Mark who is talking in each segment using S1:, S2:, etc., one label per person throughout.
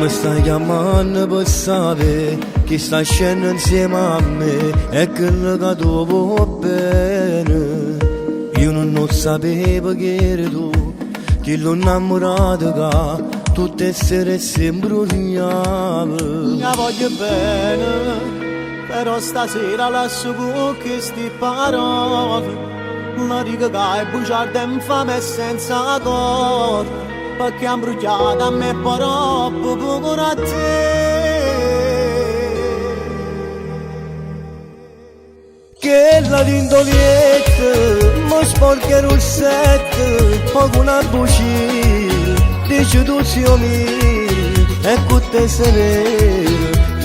S1: mi stai chiamando per sapere che stai scendendo insieme a me e che ne dopo bene. Io non sapevo che eri tu, che l'ho innamorato che tutte le sere sempre sognavo.
S2: Mi voglio bene, però stasera lascio con queste parole. La dico che è bugiarda infame e senza cor, perché ha bruciato a me troppo poco a te.
S1: Che la dindolietta mi sporca il rossetto, poco una bucina, dice tu zio mio, e tutte le sere,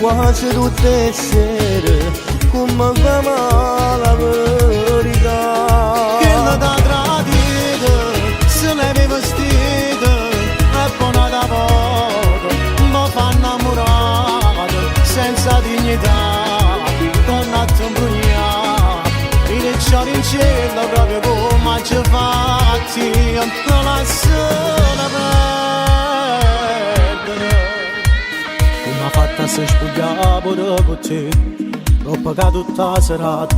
S1: quasi tutte le sere, come fa male la verità.
S2: Che la da tradita, se lei vestita, è buona da poco, mi fa innamorato, senza dignità, tornato un brugnà, rilecciare in cielo proprio come ci fatti, non la sola perdere. Come ha fatta se spogliava con te, dopo che tutta la serata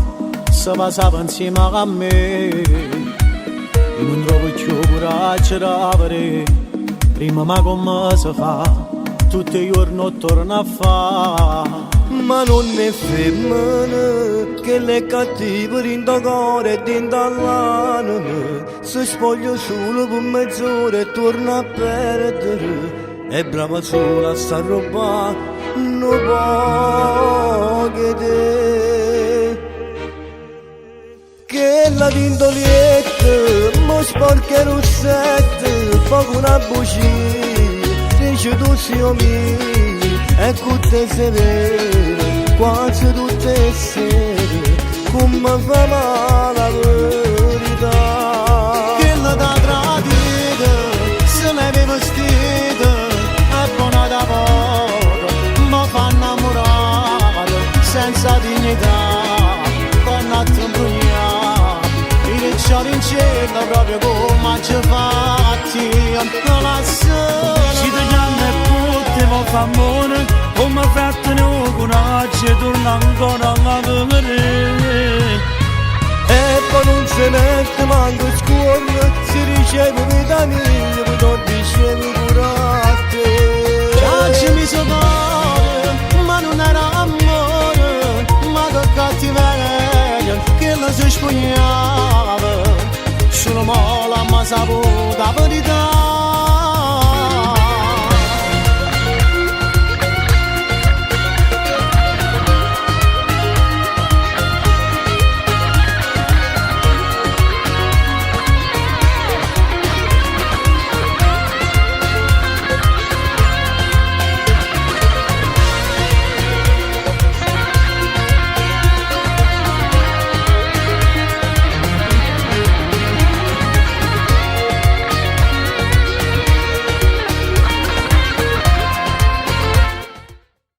S2: si passava insieme a me, e non trovo più coraggio da vedere, prima ma come si fa, tutti i giorni torna a fa.
S1: Ma non è femmina che le cattive rinda cuore e dinda l'anima, si spoglia solo per mezz'ora e torna a perdere, è brava solo a sta roba, non può chiedere. Che la dindolietta mi sporca il rossetto, poco una bucina, dice tu zio mio, e tutte se vede, quasi tutte le sere, come fa male la verità.
S2: Che la da tradita, se lei vestita, è buona da poco, mi fa innamorato, senza dignità, tornato un brugnà, rilecciare in cielo proprio come ci fatti, non la sola.
S3: Ci tagliamo e potevamo fa amore, come fatto noi conosce, torna ancora a vedere.
S1: E poi non se mette manco scuola, si riceve vita mia, poi non ricevi curate.
S2: Piacemi sopore, ma non era amore, ma che cattiveria, che la si spogliava, solo mola ma saputa la verità.